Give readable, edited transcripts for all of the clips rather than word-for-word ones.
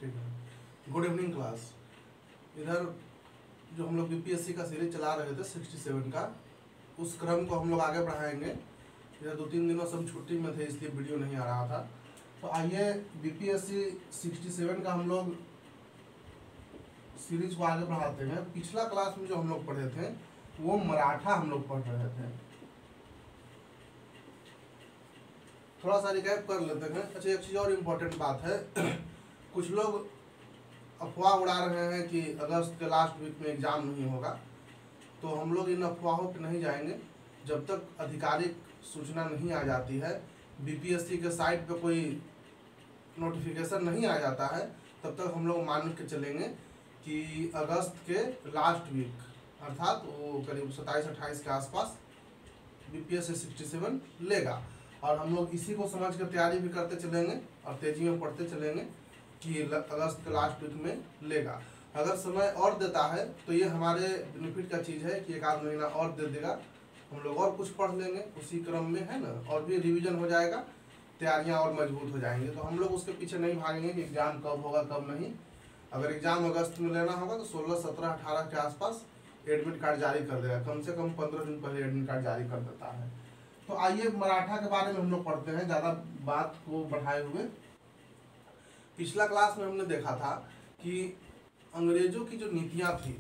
ठीक है। Good evening class. इधर जो हम लोग बीपीएससी का सीरीज चला रहे थे 67 का, उस क्रम को हम लोग आगे बढ़ाएंगे। इधर 2-3 दिनों से हम छुट्टी में थे, इसलिए वीडियो नहीं आ रहा था। तो आइए बीपीएससी 67 का हम लोग सीरीज को आगे बढ़ाते हैं। पिछला क्लास में जो हम लोग पढ़े थे वो मराठा हम लोग पढ़ रहे थे। थोड़ा सा रिकैप कर लेते हैं। अच्छा, एक चीज़ और इम्पोर्टेंट बात है, कुछ लोग अफवाह उड़ा रहे हैं कि अगस्त के लास्ट वीक में एग्ज़ाम नहीं होगा। तो हम लोग इन अफवाहों पर नहीं जाएंगे जब तक आधिकारिक सूचना नहीं आ जाती है, बीपीएससी के साइट पे कोई नोटिफिकेशन नहीं आ जाता है, तब तक हम लोग मान के चलेंगे कि अगस्त के लास्ट वीक अर्थात वो करीब 27-28 के आसपास बीपीएससी 67 लेगा। और हम लोग इसी को समझ कर तैयारी भी करते चलेंगे और तेजी में पढ़ते चलेंगे कि अगस्त के लास्ट वीक में लेगा। अगर समय और देता है तो ये हमारे बेनिफिट का चीज़ है कि 1 आध महीना और दे देगा, हम लोग और कुछ पढ़ लेंगे उसी क्रम में, है ना, और भी रिवीजन हो जाएगा, तैयारियां और मजबूत हो जाएंगी। तो हम लोग उसके पीछे नहीं भागेंगे कि एग्ज़ाम कब होगा कब नहीं। अगर एग्ज़ाम अगस्त में लेना होगा तो 16, 17, 18 के आसपास एडमिट कार्ड जारी कर देगा, कम से कम 15 दिन पहले एडमिट कार्ड जारी कर देता है। तो आइए मराठा के बारे में हम लोग पढ़ते हैं, ज़्यादा बात को बढ़ाए हुए। पिछला क्लास में हमने देखा था कि अंग्रेजों की जो नीतियाँ थी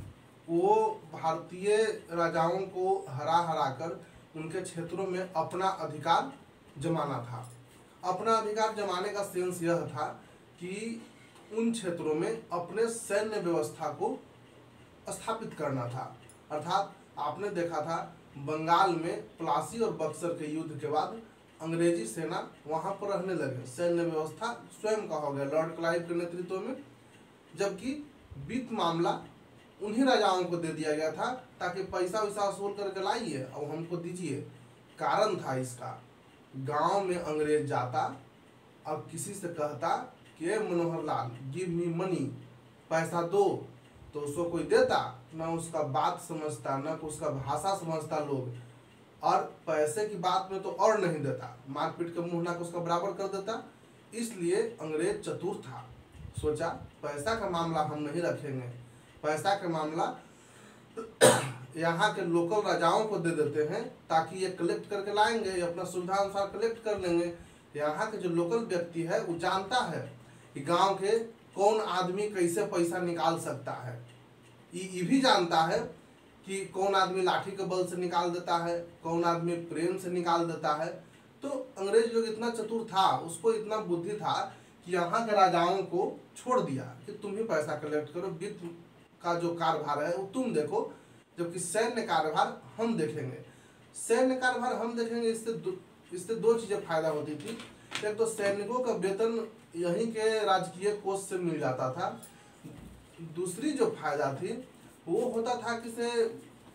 वो भारतीय राजाओं को हरा हरा कर उनके क्षेत्रों में अपना अधिकार जमाना था। अपना अधिकार जमाने का सेंस यह था कि उन क्षेत्रों में अपने सैन्य व्यवस्था को स्थापित करना था। अर्थात आपने देखा था बंगाल में प्लासी और बक्सर के युद्ध के बाद अंग्रेजी सेना वहां पर रहने लगे, सैन्य व्यवस्था स्वयं का हो गया लॉर्ड क्लाइव के नेतृत्व में, जबकि वित्त मामला उन्हीं राजाओं को दे दिया गया था ताकि पैसा वैसा वसूल करके लाइए और हमको दीजिए। कारण था इसका, गांव में अंग्रेज जाता और किसी से कहता कि Manohar Lal give me money, पैसा दो, तो उसको कोई देता, ना उसका बात समझता ना उसका भाषा समझता लोग, और पैसे की बात में तो और नहीं देता, मारपीट के मुंह ना उसका बराबर कर देता। इसलिए अंग्रेज चतुर था, सोचा पैसा का मामला हम नहीं रखेंगे, पैसा का मामला यहाँ के लोकल राजाओं को दे देते हैं ताकि ये कलेक्ट करके लाएंगे, ये अपना सुविधा अनुसार कलेक्ट कर लेंगे। यहाँ के जो लोकल व्यक्ति है वो जानता है कि गांव के कौन आदमी कैसे पैसा निकाल सकता है, ये भी जानता है कि कौन आदमी लाठी के बल से निकाल देता है, कौन आदमी प्रेम से निकाल देता है। तो अंग्रेज लोग इतना चतुर था, उसको इतना बुद्धि था कि यहाँ के राजाओं को छोड़ दिया कि तुम ही पैसा कलेक्ट करो, वित्त का जो कार्यभार है वो तुम देखो, जबकि सैन्य कार्यभार हम देखेंगे। सैन्य कार्यभार हम देखेंगे, इससे दो चीज़ें फायदा होती थी। एक तो सैनिकों का वेतन यहीं के राजकीय कोष से मिल जाता था, दूसरी जो फायदा थी वो होता था कि से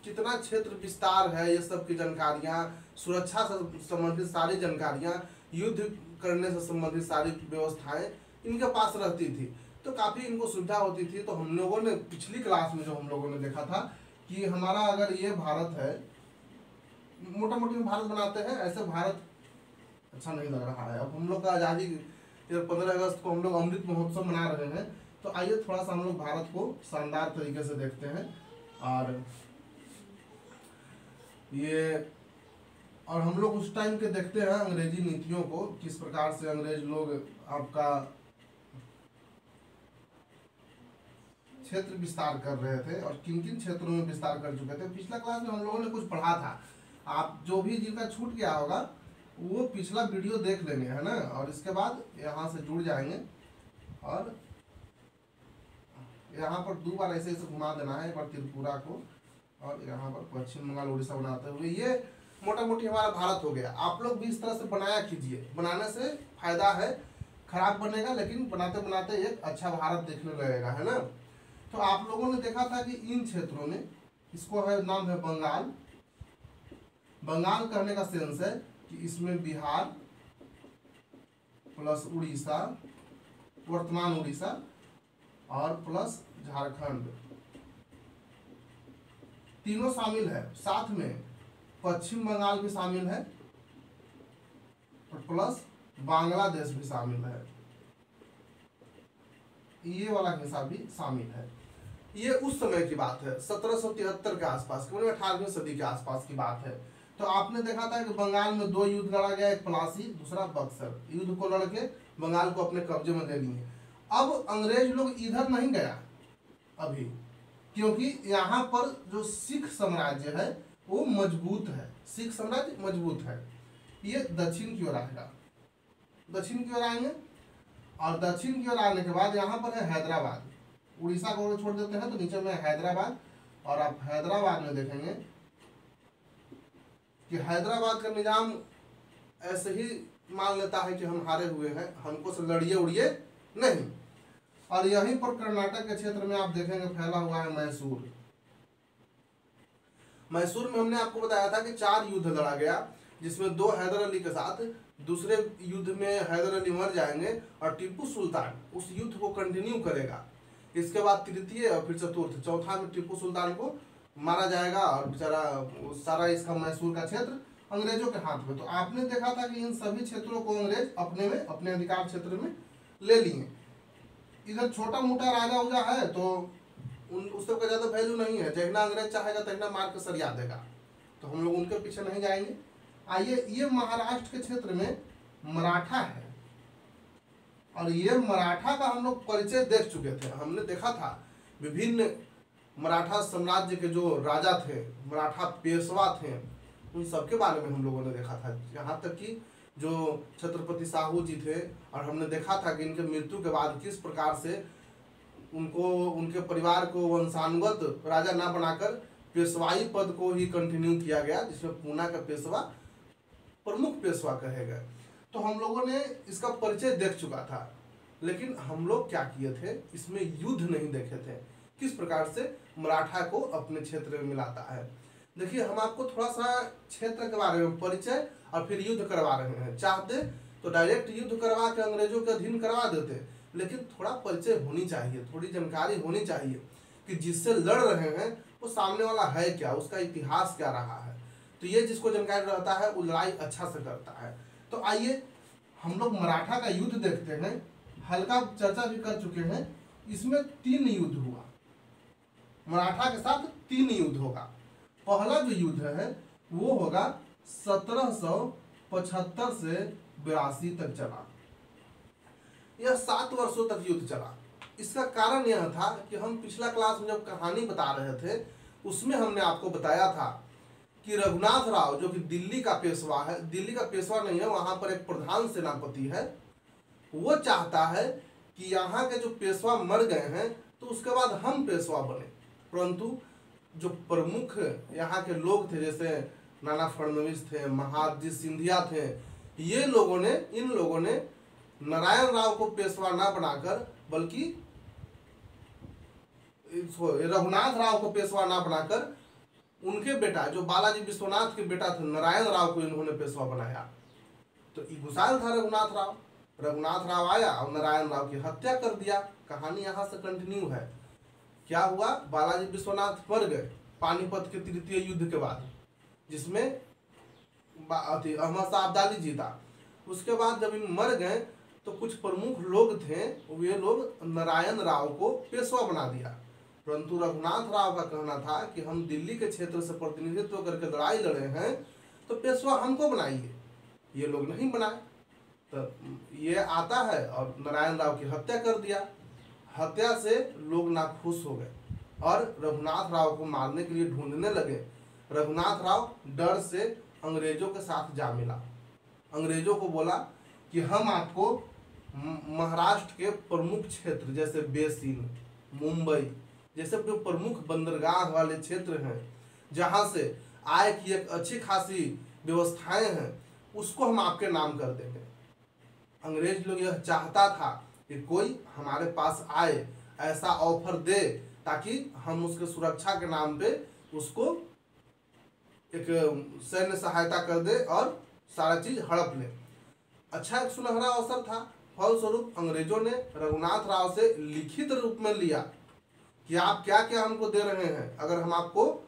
कितना क्षेत्र विस्तार है, ये सब की जानकारियाँ, सुरक्षा से संबंधित सारी जानकारियाँ, युद्ध करने से संबंधित सारी व्यवस्थाएं इनके पास रहती थी, तो काफ़ी इनको सुविधा होती थी। तो हम लोगों ने पिछली क्लास में जो हम लोगों ने देखा था कि हमारा अगर ये भारत है, मोटा मोटी भारत बनाते हैं, ऐसे भारत अच्छा नहीं लग रहा है। अब हम लोग का आज़ादी 15 अगस्त को हम लोग अमृत महोत्सव मना रहे हैं, तो आइए थोड़ा सा हम लोग भारत को शानदार तरीके से देखते हैं। और हम लोग उस टाइम के देखते हैं अंग्रेजी नीतियों को, किस प्रकार से अंग्रेज लोग आपका क्षेत्र विस्तार कर रहे थे और किन किन क्षेत्रों में विस्तार कर चुके थे। पिछला क्लास में हम लोगों ने कुछ पढ़ा था, आप जो भी जिनका छूट गया होगा वो पिछला वीडियो देख लेंगे, है ना, और इसके बाद यहाँ से जुड़ जाएंगे और यहाँ पर 2 बार ऐसे घुमा देना है, एक बार त्रिपुरा को और यहाँ पर पश्चिम बंगाल उड़ीसा बनाते हुए। ये मोटा मोटी हमारा भारत हो गया। आप लोग भी इस तरह से बनाया कीजिए, बनाने से फायदा है, खराब बनेगा लेकिन बनाते बनाते एक अच्छा भारत देखने लगेगा, है ना। तो आप लोगों ने देखा था कि इन क्षेत्रों में, इसको है नाम है बंगाल। बंगाल कहने का सेंस है कि इसमें बिहार प्लस उड़ीसा, वर्तमान उड़ीसा, और प्लस झारखंड, तीनों शामिल है। साथ में पश्चिम बंगाल भी शामिल है और प्लस बांग्लादेश भी शामिल है। ये वाला हिस्सा भी शामिल है। ये उस समय की बात है, 1773 के आसपास, 18वीं सदी के आसपास की बात है। तो आपने देखा था कि बंगाल में 2 युद्ध लड़ा गया, एक प्लासी, दूसरा बक्सर। युद्ध को लड़के बंगाल को अपने कब्जे में ले लिए। अब अंग्रेज लोग इधर नहीं गया अभी, क्योंकि यहाँ पर जो सिख साम्राज्य है वो मजबूत है, सिख साम्राज्य मजबूत है। ये दक्षिण की ओर आएगा, दक्षिण की ओर आएंगे, और दक्षिण की ओर आने के बाद यहाँ पर है हैदराबाद। उड़ीसा को छोड़ देते हैं तो नीचे में हैदराबाद, और आप हैदराबाद में देखेंगे कि हैदराबाद का निजाम ऐसे ही मान लेता है कि हम हारे हुए हैं, हमको से लड़िए उड़िए नहीं। और यहीं पर कर्नाटक के क्षेत्र में आप देखेंगे फैला हुआ है मैसूर। मैसूर में हमने आपको बताया था कि 4 युद्ध लड़ा गया, जिसमें 2 हैदर अली के साथ। दूसरे युद्ध में हैदर अली मर जाएंगे और टीपू सुल्तान उस युद्ध को कंटिन्यू करेगा। इसके बाद तृतीय और फिर चतुर्थ, चौथा में टीपू सुल्तान को मारा जाएगा और बेचारा सारा इसका मैसूर का क्षेत्र अंग्रेजों के हाथ में। तो आपने देखा था कि इन सभी क्षेत्रों को अंग्रेज अपने में, अपने अधिकार क्षेत्र में ले लिए। इधर छोटा मोटा राजा उजा है तो उससे कोई ज़्यादा वैल्यू नहीं है, जगना अंग्रेज चाहेगा तगना मार के सरिया देगा, तो हम लोग उनके पीछे नहीं जाएंगे। आइए, ये महाराष्ट्र के क्षेत्र में मराठा है, और ये मराठा का हम लोग परिचय देख चुके थे। हमने देखा था विभिन्न मराठा साम्राज्य के जो राजा थे, मराठा पेशवा थे, उन सबके बारे में हम लोगों ने देखा था। यहाँ तक कि जो छत्रपति साहू जी थे, और हमने देखा था कि इनके मृत्यु के बाद किस प्रकार से उनको, उनके परिवार को वंशानुगत राजा ना बनाकर पेशवाई पद को ही कंटिन्यू किया गया, जिसमें पूना का पेशवा प्रमुख पेशवा कहे गए। तो हम लोगों ने इसका परिचय देख चुका था, लेकिन हम लोग क्या किए थे, इसमें युद्ध नहीं देखे थे, किस प्रकार से मराठा को अपने क्षेत्र में मिलाता है। देखिए, हम आपको थोड़ा सा क्षेत्र के बारे में परिचय और फिर युद्ध करवा रहे हैं। चाहते तो डायरेक्ट युद्ध करवा के अंग्रेजों के अधीन करवा देते, लेकिन थोड़ा परिचय होनी चाहिए, थोड़ी जानकारी होनी चाहिए कि जिससे लड़ रहे हैं वो सामने वाला है क्या, उसका इतिहास क्या रहा है। तो ये जिसको जानकारी रहता है वो लड़ाई अच्छा से करता है। तो आइए हम लोग मराठा का युद्ध देखते हैं, हल्का चर्चा भी कर चुके हैं। इसमें 3 युद्ध हुआ, मराठा के साथ 3 युद्ध होगा। पहला जो युद्ध है वो होगा 1775 से 82 तक चला। यह 7 वर्षों तक युद्ध चला। इसका कारण यह था कि हम पिछला क्लास में जब कहानी बता रहे थे उसमें हमने आपको बताया था कि रघुनाथ राव, जो कि दिल्ली का पेशवा है, दिल्ली का पेशवा नहीं है, वहां पर एक प्रधान सेनापति है, वो चाहता है कि यहाँ के जो पेशवा मर गए हैं तो उसके बाद हम पेशवा बने। परंतु जो प्रमुख यहाँ के लोग थे, जैसे नाना फडणवीस थे, महादजी सिंधिया थे, ये लोगों ने, इन लोगों ने नारायण राव को पेशवा ना बनाकर बल्कि रघुनाथ राव को पेशवा ना बनाकर उनके बेटा, जो बालाजी विश्वनाथ के बेटा थे नारायण राव को इन्होंने पेशवा बनाया। तो गुसाइल था रघुनाथ राव। रघुनाथ राव आया और नारायण राव की हत्या कर दिया। कहानी यहाँ से कंटिन्यू है। क्या हुआ, बालाजी विश्वनाथ मर गए पानीपत के तृतीय युद्ध के बाद, जिसमें अहमद शाह अब्दाली जीता। उसके बाद जब इन मर गए तो कुछ प्रमुख लोग थे, वे लोग नारायण राव को पेशवा बना दिया। परंतु रघुनाथ राव का कहना था कि हम दिल्ली के क्षेत्र से प्रतिनिधित्व करके लड़ाई लड़े हैं, तो पेशवा हमको बनाइए। ये लोग नहीं बनाए, तो ये आता है और नारायण राव की हत्या कर दिया। हत्या से लोग नाखुश हो गए और रघुनाथ राव को मारने के लिए ढूंढने लगे। रघुनाथ राव डर से अंग्रेजों के साथ जा मिला। अंग्रेजों को बोला कि हम आपको महाराष्ट्र के प्रमुख क्षेत्र जैसे बेसिन, मुंबई जैसे जो प्रमुख बंदरगाह वाले क्षेत्र हैं, जहाँ से आय की एक अच्छी खासी व्यवस्थाएं हैं, उसको हम आपके नाम कर देंगे। अंग्रेज लोग यह चाहता था कि कोई हमारे पास आए, ऐसा ऑफर दे ताकि हम उसके सुरक्षा के नाम पे उसको एक सैन्य सहायता कर दे और सारा चीज हड़प ले। अच्छा, एक सुनहरा अवसर था। फलस्वरूप अंग्रेजों ने रघुनाथ राव से लिखित रूप में लिया कि आप क्या क्या हमको दे रहे हैं, अगर हम आपको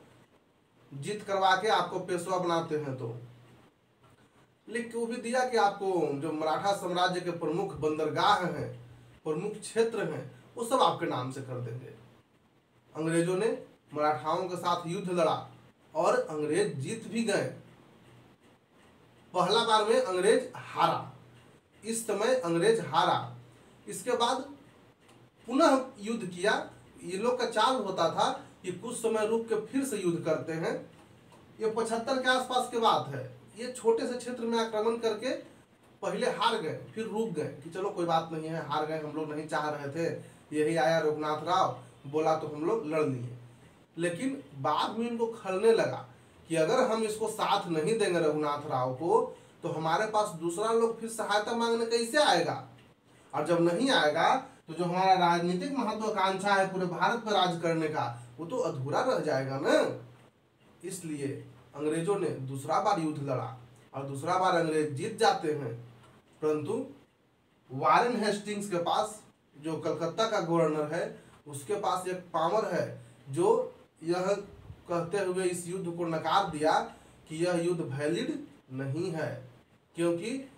जीत करवा के आपको पेशवा बनाते हैं तो। लिख के वो भी दिया कि आपको जो मराठा साम्राज्य के प्रमुख बंदरगाह हैं, प्रमुख क्षेत्र हैं, वो सब आपके नाम से कर देंगे। अंग्रेजों ने मराठाओं के साथ युद्ध लड़ा और अंग्रेज जीत भी गए। पहला बार में अंग्रेज हारा, इस समय अंग्रेज हारा। इसके बाद पुनः युद्ध किया। ये लोग का चाल होता था कि कुछ समय रुक के फिर से युद्ध करते हैं। ये 75 के आसपास की बात है। ये छोटे से क्षेत्र में आक्रमण करके पहले हार गए, फिर रुक गए कि चलो कोई बात नहीं है, हार गए, हम लोग नहीं चाह रहे थे, यही आया रघुनाथ राव बोला तो हम लोग लड़ लिए। लेकिन बाद में इनको खलने लगा कि अगर हम इसको साथ नहीं देंगे रघुनाथ राव को, तो हमारे पास दूसरा लोग फिर सहायता मांगने कैसे आएगा, और जब नहीं आएगा तो जो हमारा राजनीतिक महत्वाकांक्षा है पूरे भारत पर राज करने का, वो तो अधूरा रह जाएगा ना। इसलिए अंग्रेजों ने दूसरा बार युद्ध लड़ा और दूसरा बार अंग्रेज जीत जाते हैं। परंतु वारेन हेस्टिंग्स के पास, जो कलकत्ता का गवर्नर है, उसके पास एक पावर है जो यह कहते हुए इस युद्ध को नकार दिया कि यह युद्ध वैलिड नहीं है, क्योंकि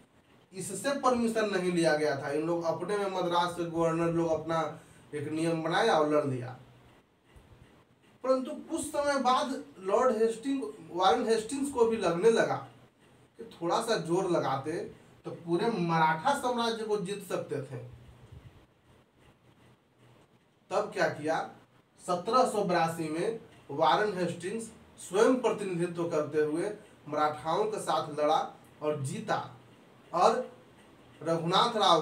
इससे परमिशन नहीं लिया गया था। इन लोग अपने में, मद्रास के गवर्नर लोग अपना एक नियम बनाया और लड़ लिया। परंतु कुछ समय बाद वारेन हेस्टिंग्स को भी लगने लगा कि थोड़ा सा जोर लगाते तो पूरे मराठा साम्राज्य को जीत सकते थे। तब क्या किया, 1782 में वारेन हेस्टिंग्स स्वयं प्रतिनिधित्व करते हुए मराठाओं के साथ लड़ा और जीता, और रघुनाथ राव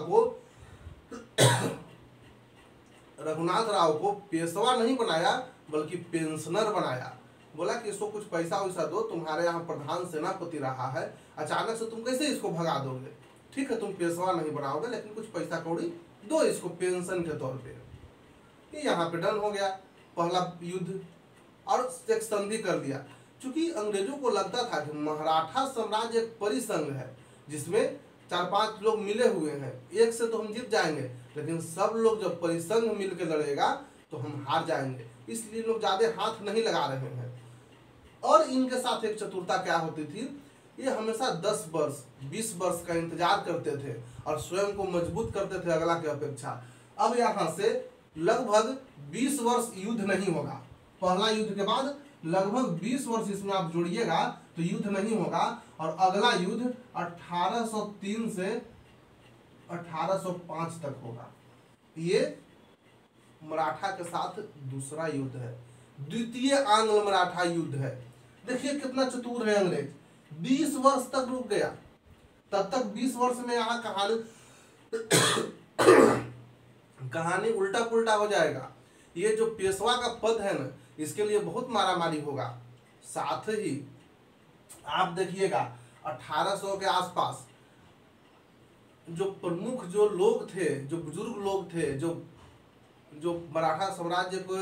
को पेशवा नहीं बनाया बल्कि पेंशनर बनाया। बोला कि इसको कुछ पैसा वैसा दो, तुम्हारे यहाँ प्रधान सेनापति रहा है, अचानक से तुम कैसे इसको भगा दोगे, ठीक है तुम पेशवा नहीं बनाओगे लेकिन कुछ पैसा कौड़ी दो इसको पेंशन के तौर पे। ये यहाँ पे डन हो गया पहला युद्ध, और एक संधि कर दिया। क्योंकि अंग्रेजों को लगता था कि मराठा साम्राज्य एक परिसंघ है जिसमें 4-5 लोग मिले हुए हैं, एक से तो हम जीत जाएंगे, लेकिन सब लोग जब परिसंघ मिलकर लड़ेगा तो हम हार जाएंगे, इसलिए लोग ज्यादा हाथ नहीं लगा रहे हैं। और इनके साथ एक चतुरता क्या होती थी, ये हमेशा 10 वर्ष 20 वर्ष का इंतजार करते थे और स्वयं को मजबूत करते थे अगला की अपेक्षा। अब यहाँ से लगभग 20 वर्ष युद्ध नहीं होगा। पहला युद्ध के बाद लगभग 20 वर्ष इसमें आप जोड़िएगा तो युद्ध नहीं होगा, और अगला युद्ध 1803 से 1805 तक होगा। ये मराठा के साथ दूसरा युद्ध है, द्वितीय आंग्ल मराठा युद्ध है। देखिए कितना चतुर है अंग्रेज, 20 वर्ष तक रुक गया। तब तक 20 वर्ष में यहाँ कहानी उल्टा पुल्टा हो जाएगा। ये जो पेशवा का पद है ना, इसके लिए बहुत मारामारी होगा। साथ ही आप देखिएगा 1800 के आसपास जो प्रमुख जो लोग थे, जो बुजुर्ग लोग थे, जो मराठा साम्राज्य को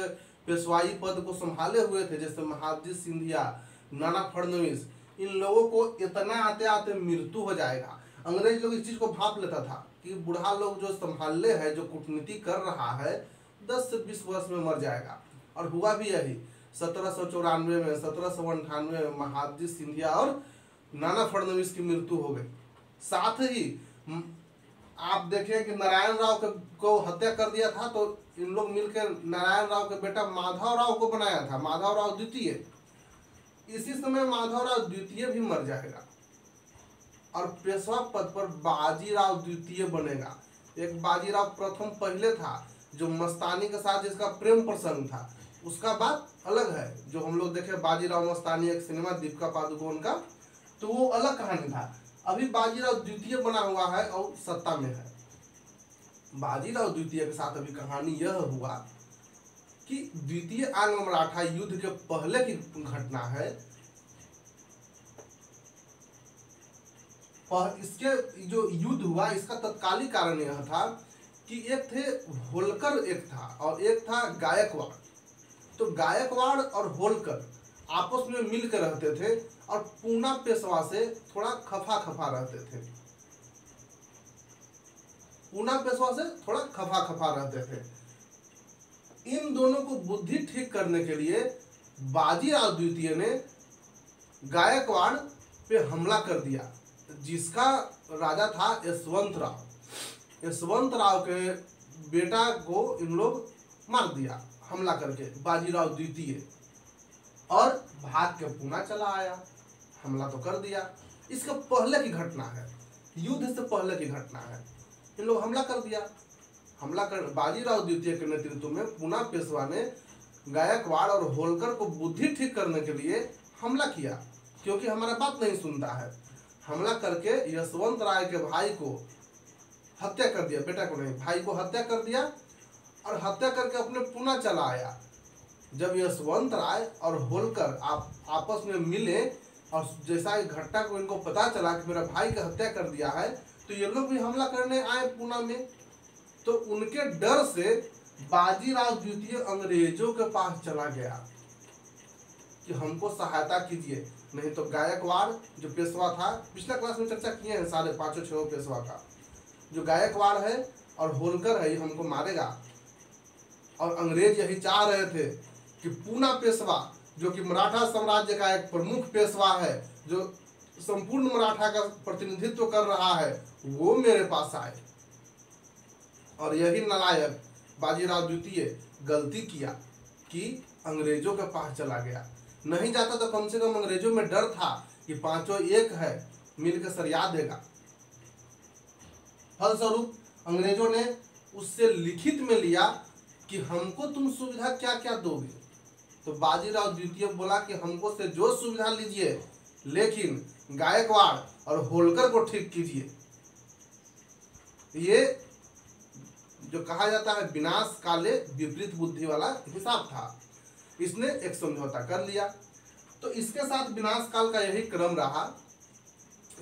पेशवाई पद को संभाले हुए थे, जैसे महादजी सिंधिया, नाना फडणवीस, इन लोगों को इतना आते आते मृत्यु हो जाएगा। अंग्रेज लोग इस चीज को भाप लेता था कि बूढ़ा लोग जो संभालने है, जो कूटनीति कर रहा है, 10 से 20 वर्ष में मर जाएगा। और हुआ भी यही। 1794 में, 1798 में महादजी सिंधिया और नाना फडणवीस की मृत्यु हो गई। साथ ही आप देखें कि नारायण राव को हत्या कर दिया था, तो इन लोग मिलकर नारायण राव के बेटा माधव राव को बनाया था, माधव राव द्वितीय। इसी समय माधव राव द्वितीय भी मर जाएगा और पेशवा पद पर बाजीराव द्वितीय बनेगा। एक बाजीराव प्रथम पहले था जो मस्तानी के साथ जिसका प्रेम प्रसंग था, उसका बात अलग है। जो हम लोग देखे बाजीराव मस्तानी, एक सिनेमा दीपिका पादुकोण का, तो वो अलग कहानी था। अभी बाजीराव द्वितीय बना हुआ है और सत्ता में है। बाजीराव द्वितीय के साथ अभी कहानी यह हुआ कि द्वितीय आंग्ल मराठा युद्ध के पहले की घटना है। इसके जो युद्ध हुआ, इसका तत्कालिक कारण यह था कि एक थे होलकर, एक था और एक था गायकवाड़। तो गायकवाड़ और होलकर आपस में मिलकर रहते थे और पूना पेशवा से थोड़ा खफा खफा रहते थे। पूना पेशवा से थोड़ा खफा खफा रहते थे। इन दोनों को बुद्धि ठीक करने के लिए बाजीराव द्वितीय ने गायकवाड़ पे हमला कर दिया, जिसका राजा था यशवंत राव। यशवंत राव के बेटा को इन लोग मार दिया हमला करके बाजीराव द्वितीय, और भाग के पुणे चला आया। हमला तो कर दिया, इसके पहले की घटना है, युद्ध से पहले की घटना है। इन लोग हमला कर दिया, हमला कर बाजीराव द्वितीय के नेतृत्व में पुणे पेशवा ने गायकवाड़ और होलकर को बुद्धि ठीक करने के लिए हमला किया, क्योंकि हमारा बात नहीं सुनता है। हमला करके यशवंत राय के भाई को हत्या कर दिया, बेटा को नहीं, भाई को हत्या कर दिया, और हत्या करके अपने पुणे चला आया। जब यशवंत राय और होलकर आपस में मिले और जैसा घटना को इनको पता चला कि मेरा भाई का हत्या कर दिया है, तो ये लोग भी हमला करने आए पुणे में। तो उनके डर से बाजीराव द्वितीय अंग्रेजों के पास चला गया कि हमको सहायता कीजिए, नहीं तो गायकवाड़ जो पेशवा था, पिछला क्लास में चर्चा किए हैं सारे 5-6 पेशवा का, जो गायकवाड़ है और होलकर है, ये हमको मारेगा। और अंग्रेज यही चाह रहे थे कि पुणे पेशवा जो कि मराठा साम्राज्य का एक प्रमुख पेशवा है, जो संपूर्ण मराठा का प्रतिनिधित्व कर रहा है, वो मेरे पास आए। और यही नालायक बाजीराव द्वितीय गलती किया कि अंग्रेजों के पास चला गया। नहीं जाता तो कम से कम अंग्रेजों में डर था कि पांचों एक है, मिलकर सरिया देगा। फलस्वरूप अंग्रेजों ने उससे लिखित में लिया कि हमको तुम सुविधा क्या क्या दोगे। तो बाजीराव द्वितीय बोला कि हमको से जो सुविधा लीजिए, लेकिन गायकवाड़ और होलकर को ठीक कीजिए। ये जो कहा जाता है विनाश काले विपरीत बुद्धि वाला हिसाब था। इसने एक समझौता कर लिया। तो इसके साथ विनाश काल का यही क्रम रहा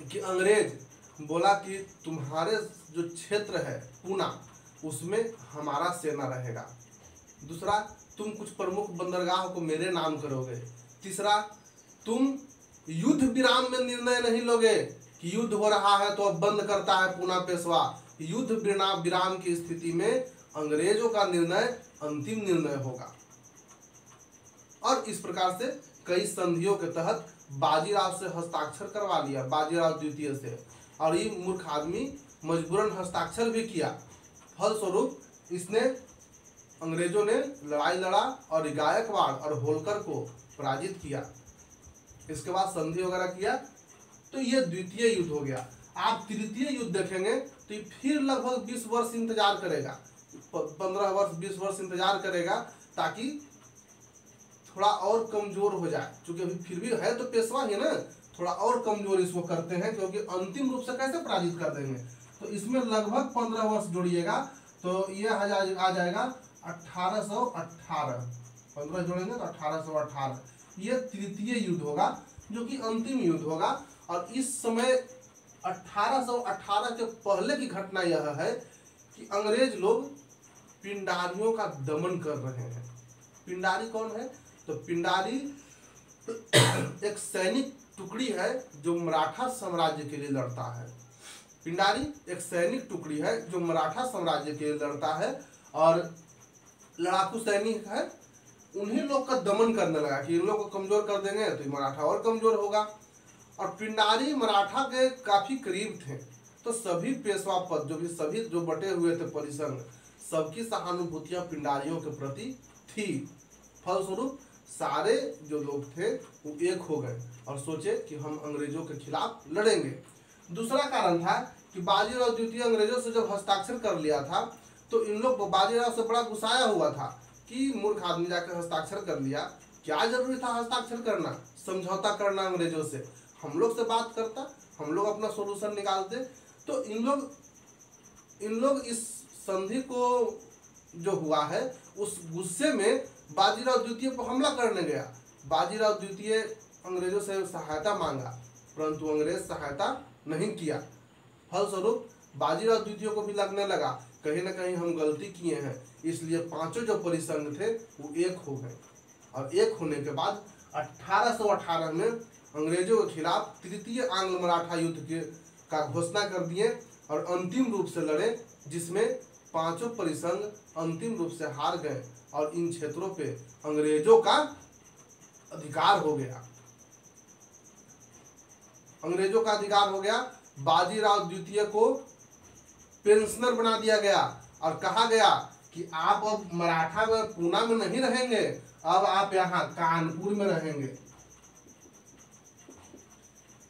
कि अंग्रेज बोला कि तुम्हारे जो क्षेत्र है पुणे, उसमें हमारा सेना रहेगा। दूसरा, तुम कुछ प्रमुख बंदरगाह को मेरे नाम करोगे। तीसरा, तुम युद्ध विराम में निर्णय नहीं लोगे कि युद्ध हो रहा है तो अब बंद करता है पुणे पेशवा। युद्ध विराम की स्थिति में अंग्रेजों का निर्णय अंतिम निर्णय होगा। और इस प्रकार से कई संधियों के तहत बाजीराव से हस्ताक्षर करवा लिया, बाजीराव द्वितीय से, और ये मूर्ख आदमी मजबूरन हस्ताक्षर भी किया। फलस्वरूप इसने अंग्रेजों ने लड़ाई लड़ा और गायकवाड़ और होलकर को पराजित किया। इसके बाद संधि वगैरह किया, तो ये द्वितीय युद्ध हो गया। आप तृतीय युद्ध देखेंगे तो ये फिर लगभग 20 वर्ष इंतजार करेगा, 15 वर्ष 20 वर्ष इंतजार करेगा, ताकि थोड़ा और कमजोर हो जाए। क्योंकि अभी फिर भी है तो पेशवा ही ना, थोड़ा और कमजोर इसको करते हैं, क्योंकि अंतिम रूप से कैसे पराजित कर देंगे। तो इसमें लगभग 15 वर्ष जोड़िएगा तो ये आ जाएगा 1818। 15 जोड़ेंगे तो 1818। ये तृतीय युद्ध होगा, जो कि अंतिम युद्ध होगा। और इस समय 1818 के पहले की घटना यह है कि अंग्रेज लोग पिंडारियों का दमन कर रहे हैं। पिंडारी कौन है? तो पिंडारी एक सैनिक टुकड़ी है जो मराठा साम्राज्य के लिए लड़ता है। पिंडारी एक सैनिक टुकड़ी है जो मराठा साम्राज्य के लिए लड़ता है, और लड़ाकू सैनिक है। उन्हीं लोग का दमन करने लगा कि इन लोग को कमजोर कर देंगे तो मराठा और कमजोर होगा। और पिंडारी मराठा के काफी करीब थे, तो सभी पेशवा पद सभी जो बटे हुए थे परिसंघ, सबकी सहानुभूतियां पिंडारियों के प्रति थी। फलस्वरूप सारे जो लोग थे वो एक हो गए और सोचे कि हम अंग्रेजों के खिलाफ लड़ेंगे। दूसरा कारण था कि बाजीराव द्वितीय अंग्रेजों से जब हस्ताक्षर कर लिया था, तो इन लोग बाजीराव से बड़ा गुस्साया हुआ था कि मूर्ख आदमी जाकर हस्ताक्षर कर लिया, क्या जरूरी था हस्ताक्षर करना, समझौता करना अंग्रेजों से। हम लोग से बात करता, हम लोग अपना सोल्यूशन निकालते। तो इन लोग इस संधि को जो हुआ है उस गुस्से में बाजीराव द्वितीय पर हमला करने गया। बाजीराव द्वितीय अंग्रेजों से सहायता मांगा, परंतु अंग्रेज सहायता नहीं किया। फलस्वरूप बाजीराव द्वितीय को भी लगने लगा कहीं ना कहीं हम गलती किए हैं, इसलिए पांचों जो परिसंघ थे वो एक हो गए। और एक होने के बाद 1818 में अंग्रेजों के खिलाफ तृतीय आंग्ल मराठा युद्ध का घोषणा कर दिए और अंतिम रूप से लड़े, जिसमें पांचों परिसंघ अंतिम रूप से हार गए और इन क्षेत्रों पे अंग्रेजों का अधिकार हो गया। अंग्रेजों का अधिकार हो गया। बाजीराव द्वितीय को पेंशनर बना दिया गया और कहा गया कि आप अब मराठा में पूना में नहीं रहेंगे, अब आप यहाँ कानपुर में रहेंगे।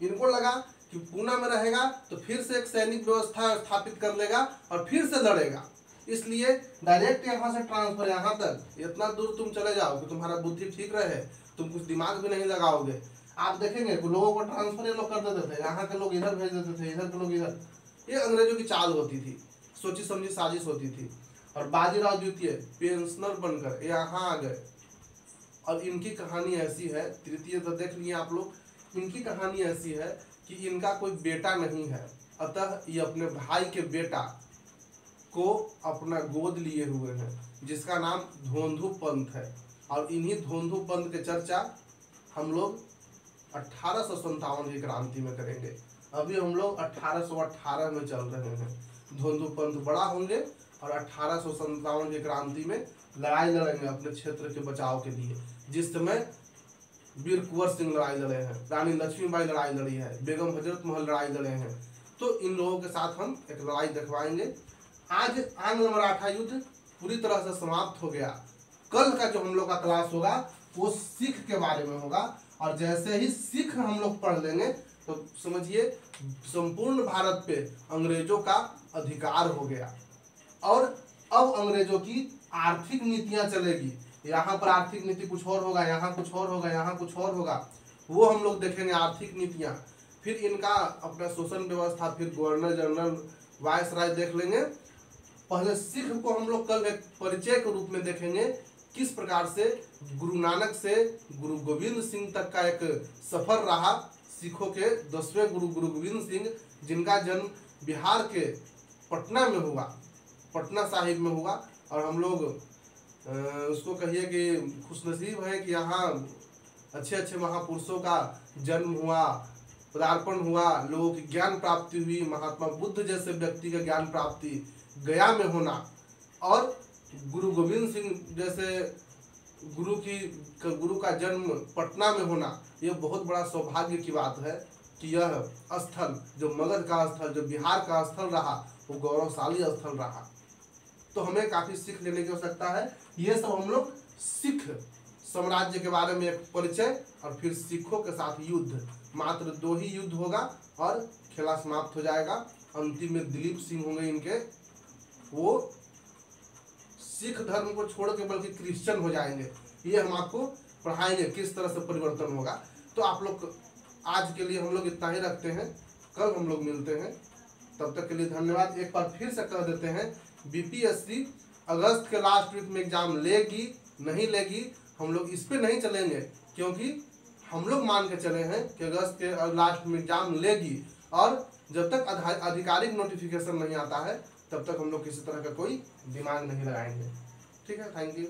इनको लगा कि पूना में रहेगा तो फिर से एक सैनिक व्यवस्था स्थापित कर लेगा और फिर से लड़ेगा, इसलिए डायरेक्ट यहाँ से ट्रांसफर यहाँ तक, इतना दूर तुम चले जाओ कि तुम्हारा बुद्धि ठीक रहे, तुम कुछ दिमाग भी नहीं लगाओगे। आप देखेंगे लोगों को ट्रांसफर ये लोग कर देते थे, यहाँ के लोग इधर भेज देते थे, इधर के लोग इधर। ये अंग्रेजों की चाल होती थी, सोची समझी साजिश होती थी। और बाजीराव द्वितीय पेंशनर बनकर यहाँ आ गए। और इनकी कहानी ऐसी है, तृतीय तो देख लिए आप लोग, इनकी कहानी ऐसी है कि इनका कोई बेटा नहीं है, अतः ये अपने भाई के बेटा को अपना गोद लिए हुए हैं, जिसका नाम धोंधु पंत है। और इन्हीं धोंधु पंत के चर्चा हम लोग 1857 की क्रांति में करेंगे। अभी हम लोग 1818 में चल रहे हैं। धोंधु पंत बड़ा होंगे और 1857 की क्रांति में लड़ाई लड़ेंगे अपने क्षेत्र के बचाव के लिए। जिस समय वीर कुंवर सिंह लड़ाई लड़े हैं, रानी लक्ष्मीबाई लड़ाई लड़ी है, बेगम हजरत महल लड़ाई लड़े हैं, तो इन लोगों के साथ हम एक लड़ाई दिखवाएंगे। आज आंग्ल मराठा युद्ध पूरी तरह से समाप्त हो गया। कल का जो हम लोग का क्लास होगा वो सिख के बारे में होगा, और जैसे ही सिख हम लोग पढ़ लेंगे तो समझिए संपूर्ण भारत पे अंग्रेजों का अधिकार हो गया। और अब अंग्रेजों की आर्थिक नीतियां चलेगी। यहाँ पर आर्थिक नीति कुछ और होगा, यहाँ कुछ और होगा, यहाँ कुछ और होगा, वो हम लोग देखेंगे आर्थिक नीतियाँ। फिर इनका अपना शोषण व्यवस्था, फिर गवर्नर जनरल वायसराय देख लेंगे। पहले सिख को हम लोग कल एक परिचय के रूप में देखेंगे, किस प्रकार से गुरु नानक से गुरु गोविंद सिंह तक का एक सफर रहा। सिखों के 10वें गुरु गुरु गोविंद सिंह, जिनका जन्म बिहार के पटना में हुआ, पटना साहिब में हुआ। और हम लोग उसको कहिए कि खुशनसीब है कि यहाँ अच्छे अच्छे महापुरुषों का जन्म हुआ, पदार्पण हुआ, लोगों की ज्ञान प्राप्ति हुई। महात्मा बुद्ध जैसे व्यक्ति का ज्ञान प्राप्ति गया में होना, और गुरु गोविंद सिंह जैसे गुरु का जन्म पटना में होना, ये बहुत बड़ा सौभाग्य की बात है कि यह स्थल जो मगध का स्थल, जो बिहार का स्थल रहा, वो गौरवशाली स्थल रहा। तो हमें काफ़ी सीख लेने की आवश्यकता है। ये सब हम लोग सिख साम्राज्य के बारे में एक परिचय, और फिर सिखों के साथ युद्ध, मात्र 2 ही युद्ध होगा और खेला समाप्त हो जाएगा। अंतिम में दिलीप सिंह होंगे इनके, वो सिख धर्म को छोड़ के बल्कि क्रिश्चियन हो जाएंगे। ये हम आपको पढ़ाएंगे किस तरह से परिवर्तन होगा। तो आप लोग आज के लिए हम लोग इतना ही रखते हैं, कल हम लोग मिलते हैं। तब तक के लिए धन्यवाद। एक बार फिर से कह देते हैं, बीपीएससी अगस्त के लास्ट वीक में एग्जाम लेगी नहीं लेगी, हम लोग इस पे नहीं चलेंगे, क्योंकि हम लोग मान के चले हैं कि अगस्त के लास्ट में एग्जाम लेगी। और जब तक आधिकारिक नोटिफिकेशन नहीं आता है तब तक हम लोग किसी तरह का कोई दिमाग नहीं लगाएंगे। ठीक है, थैंक यू।